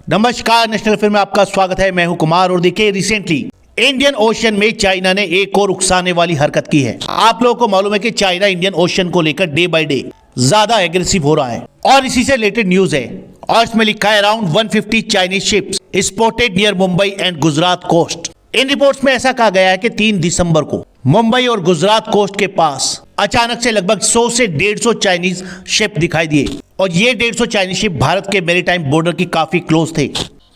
नमस्कार, national film में आपका स्वागत है। मैं हूं कुमार और देखिए रिसेंटली इंडियन ओशन में चाइना ने एक और उकसाने वाली हरकत की है। आप लोगों को मालूम है कि चाइना इंडियन ओशन को लेकर डे बाय डे ज्यादा एग्रेसिव हो रहा है और इसी से रिलेटेड न्यूज है और इसमें लिखा है around 150 Chinese ships spotted near Mumbai and Gujarat coast. इन रिपोर्ट्स में ऐसा कहा गया है कि 3 दिसंबर को मुंबई और गुजरात कोस्ट के पास अचानक से लगभग 100 से 150 चाइनीज शिप दिखाई दिए और ये 150 चाइनीज शिप भारत के मैरीटाइम बॉर्डर की काफी क्लोज थे।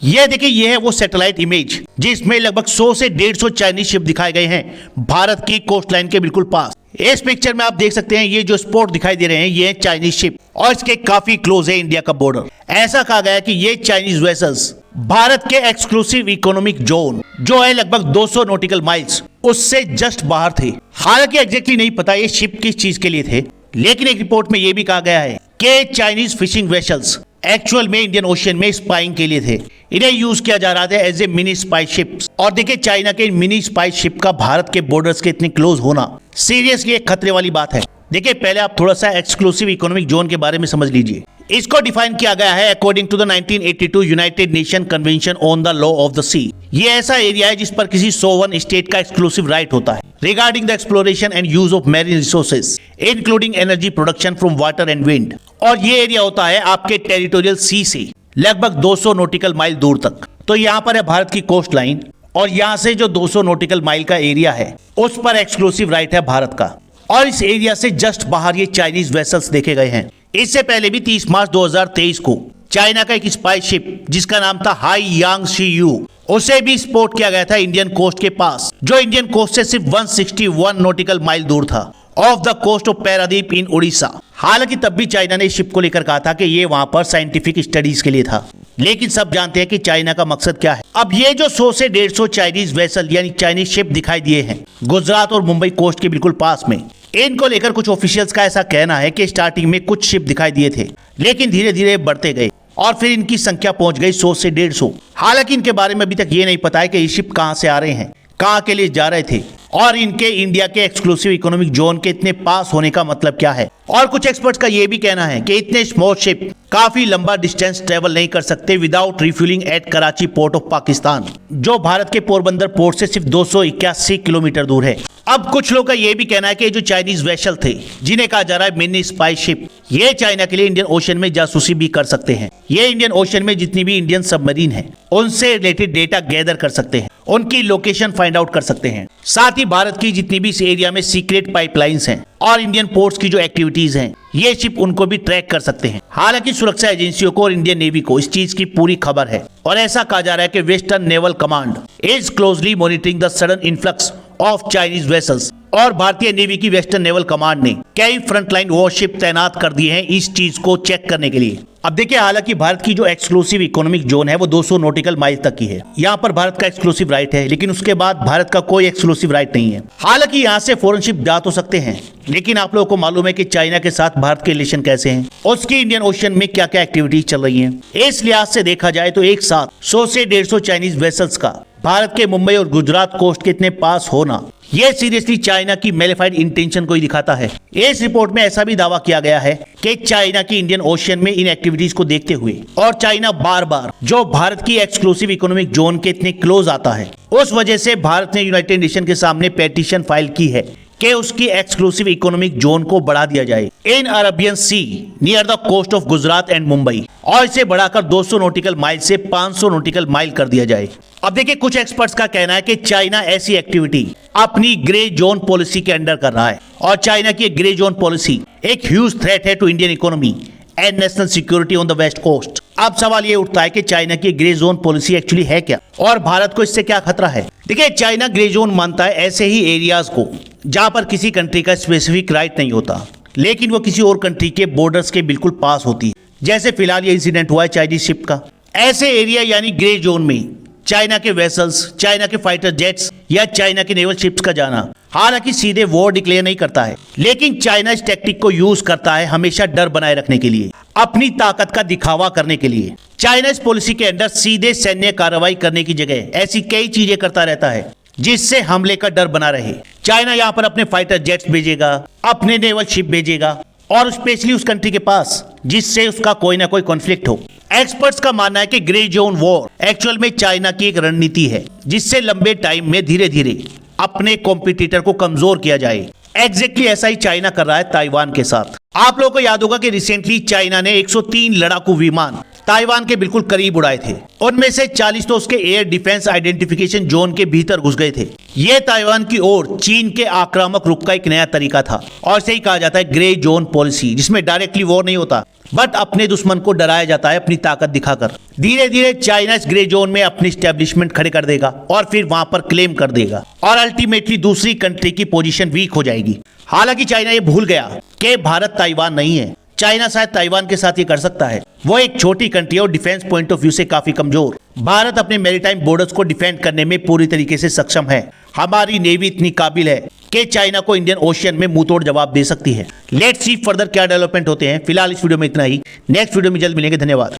ये देखिए, ये है वो सैटेलाइट इमेज जिसमें लगभग 100 से 150 चाइनीज शिप दिखाए गए हैं भारत की कोस्ट लाइन के बिल्कुल पास। इस पिक्चर में आप देख सकते हैं ये जो स्पॉट दिखाई दे रहे हैं ये चाइनीज शिप और इसके काफी क्लोज है इंडिया का बॉर्डर। ऐसा कहा गया है कि ये चाइनीज वेसल्स भारत के एक्सक्लूसिव इकोनॉमिक जोन जो है लगभग 200 नॉटिकल माइल्स उससे जस्ट बाहर थे। हालांकि एग्जैक्टली नहीं पता ये शिप किस चीज के लिए थे, लेकिन एक रिपोर्ट में यह भी कहा गया है कि चाइनीज फिशिंग वेसल्स एक्चुअल में इंडियन ओशन में स्पाइंग के लिए थे। इन्हें यूज किया जा रहा था as a mini spy ships. और देखिए, चाइना के मिनी स्पाई शिप का भारत के बॉर्डर्स के इतने क्लोज होना सीरियसली एक खतरे वाली बात है। देखिए, पहले आप थोड़ा सा एक्सक्लूसिव इकोनॉमिक जोन के बारे में समझ लीजिए। इसको डिफाइन किया गया है according to the 1982 United Nation convention on the law of the sea. ये ऐसा एरिया है जिस पर किसी सोवन स्टेट का एक्सक्लूसिव राइट होता है regarding the exploration and use of marine resources including energy production from water and wind. और ये एरिया होता है आपके टेरिटोरियल सी से लगभग 200 नॉटिकल माइल दूर तक। तो यहाँ पर है भारत की कोस्ट लाइन और यहाँ से जो 200 नॉटिकल माइल का एरिया है उस पर एक्सक्लूसिव राइट है भारत का। और इस एरिया से जस्ट बाहर ये चाइनीज वेसल्स देखे गए हैं। इससे पहले भी 30 मार्च 2023 को चाइना का एक स्पाई शिप जिसका नाम था हाई यांग शी यू उसे भी स्पॉट किया गया था इंडियन कोस्ट के पास, जो इंडियन कोस्ट से सिर्फ 161 नॉटिकल माइल दूर था off the coast of Paradip in Orissa. हालांकि तब भी चाइना ने शिप को लेकर कहा था कि ये वहां पर साइंटिफिक स्टडीज के लिए था, लेकिन सब जानते हैं कि चाइना का मकसद क्या है। अब ये जो 100 से 150 चाइनीज वेसल यानी चाइनीज शिप दिखाई दिए हैं गुजरात और मुंबई कोस्ट के बिल्कुल पास में, इनको लेकर कुछ ऑफिशियल्स का ऐसा कहना है कि स्टार्टिंग में कुछ शिप दिखाई दिए थे लेकिन धीरे धीरे बढ़ते गए और फिर इनकी संख्या पहुंच गई 100 से 150। हालांकि इनके बारे में अभी तक ये नहीं पता है कि ये शिप कहां से आ रहे हैं, कहां के लिए जा रहे थे और इनके इंडिया के एक्सक्लूसिव इकोनॉमिक जोन के इतने पास होने का मतलब क्या है। और कुछ एक्सपर्ट्स का ये भी कहना है कि इतने स्मॉल शिप काफी लंबा डिस्टेंस ट्रेवल नहीं कर सकते without refuelling at Karachi port of Pakistan, जो भारत के पोरबंदर पोर्ट से सिर्फ 281 किलोमीटर दूर है। अब कुछ लोगों का ये भी कहना है कि जो चाइनीज वेसल थे जिन्हें कहा जा रहा है मिनी स्पाई शिप, ये चाइना के लिए इंडियन ओशन में जासूसी भी कर सकते हैं। ये इंडियन ओशन में जितनी भी इंडियन सबमरीन है उनसे रिलेटेड डेटा गैदर कर सकते हैं, उनकी लोकेशन फाइंड आउट कर सकते हैं। साथ ही भारत की जितनी भी इस एरिया में सीक्रेट पाइपलाइंस हैं और इंडियन पोर्ट्स की जो एक्टिविटीज हैं ये शिप उनको भी ट्रैक कर सकते हैं। हालांकि सुरक्षा एजेंसियों को और इंडियन नेवी को इस चीज की पूरी खबर है और ऐसा कहा जा रहा है कि western naval command is closely monitoring the sudden influx of Chinese vessels. और भारतीय नेवी की वेस्टर्न नेवल कमांड ने कई फ्रंटलाइन वॉरशिप तैनात कर दिए हैं इस चीज को चेक करने के लिए। अब देखिए, हालांकि भारत की जो एक्सक्लूसिव इकोनॉमिक जोन है वो 200 नॉटिकल माइल तक की है। यहाँ पर भारत का एक्सक्लूसिव राइट है, लेकिन उसके बाद भारत का कोई एक्सक्लूसिव राइट नहीं है। हालांकि यहाँ से फॉरेन शिप जा तो सकते हैं, लेकिन आप लोगों को मालूम है कि चाइना के साथ भारत के रिलेशन कैसे हैं, उसकी इंडियन ओशन में क्या क्या एक्टिविटीज चल रही हैं। इस लिहाज से देखा जाए तो एक साथ 100 से 150 चाइनीज वेसल्स का भारत के मुंबई और गुजरात कोस्ट के इतने पास होना ये सीरियसली चाइना की मेलिफाइड इंटेंशन को ही दिखाता है। इस रिपोर्ट में ऐसा भी दावा किया गया है कि चाइना की इंडियन ओशन में इन एक्टिविटीज को देखते हुए और चाइना बार बार जो भारत की एक्सक्लूसिव इकोनॉमिक जोन के इतने क्लोज आता है उस वजह से भारत ने यूनाइटेड नेशन के सामने पेटिशन फाइल की है कि उसकी एक्सक्लूसिव इकोनॉमिक जोन को बढ़ा दिया जाए in Arabian sea near the coast of Gujarat and Mumbai और इसे बढ़ाकर 200 नॉटिकल माइल से 500 नॉटिकल माइल कर दिया जाए। अब देखिए, कुछ एक्सपर्ट्स का कहना है कि चाइना ऐसी एक्टिविटी अपनी ग्रे जोन पॉलिसी के अंडर कर रहा है और चाइना की ग्रे जोन पॉलिसी एक ह्यूज थ्रेट है to Indian economy and national security on the west coast. अब सवाल ये उठता है कि चाइना की ग्रे जोन पॉलिसी एक्चुअली है क्या और भारत को इससे क्या खतरा है। देखिए, चाइना ग्रे जोन मानता है ऐसे ही एरियाज को जहां पर किसी कंट्री का स्पेसिफिक राइट नहीं होता, लेकिन वो किसी और कंट्री के बॉर्डर्स के बिल्कुल पास होती है। जैसे फिलहाल ये इंसिडेंट हुआ है चाइनीज शिप का। ऐसे एरिया यानी ग्रे जोन में चाइना के वेसल्स, चाइना के फाइटर जेट्स या चाइना के नेवल शिप्स का जाना हालांकि सीधे वॉर डिक्लेयर नहीं करता है, लेकिन चाइना इस टेक्निक को यूज करता है हमेशा डर बनाए रखने के लिए, अपनी ताकत का दिखावा करने के लिए। चाइना इस पॉलिसी के अंदर सीधे सैन्य कार्रवाई करने की जगह ऐसी कई चीजें करता रहता है जिससे हमले का डर बना रहे। चाइना यहाँ पर अपने फाइटर जेट्स भेजेगा, अपने नेवल शिप भेजेगा और स्पेशली उस कंट्री के पास जिससे उसका कोई ना कोई कॉन्फ्लिक्ट हो। एक्सपर्ट्स का मानना है कि ग्रे जोन वॉर एक्चुअल में चाइना की एक रणनीति है जिससे लंबे टाइम में धीरे धीरे अपने कॉम्पिटिटर को कमजोर किया जाए। एग्जैक्टली ऐसा ही चाइना कर रहा है ताइवान के साथ। आप लोगों को याद होगा कि रिसेंटली चाइना ने 103 लड़ाकू विमान ताइवान के बिल्कुल करीब उड़ाए थे। उनमें से 40 तो उसके एयर डिफेंस आइडेंटिफिकेशन जोन के भीतर घुस गए थे। यह ताइवान की ओर चीन के आक्रामक रुख का एक नया तरीका था और इसे ही कहा जाता है ग्रे जोन पॉलिसी, जिसमें डायरेक्टली वॉर नहीं होता बट अपने दुश्मन को डराया जाता है अपनी ताकत दिखाकर। धीरे धीरे चाइना इस ग्रे जोन में अपनी स्टैब्लिशमेंट खड़े कर देगा और फिर वहां पर क्लेम कर देगा और अल्टीमेटली दूसरी कंट्री की पोजीशन वीक हो जाएगी। हालांकि चाइना ये भूल गया कि भारत ताइवान नहीं है। चाइना शायद ताइवान के साथ ये कर सकता है। वो एक छोटी कंट्री और डिफेंस पॉइंट ऑफ व्यू से काफी कमजोर। भारत अपने मैरीटाइम बॉर्डर्स को डिफेंड करने में पूरी तरीके से सक्षम है। हमारी नेवी इतनी काबिल है कि चाइना को इंडियन ओशियन में मुंहतोड़ जवाब दे सकती है। लेट्स सी फर्दर क्या डेवलपमेंट होते हैं। फिलहाल इस वीडियो में इतना ही। नेक्स्ट वीडियो में जल्द मिलेंगे। धन्यवाद।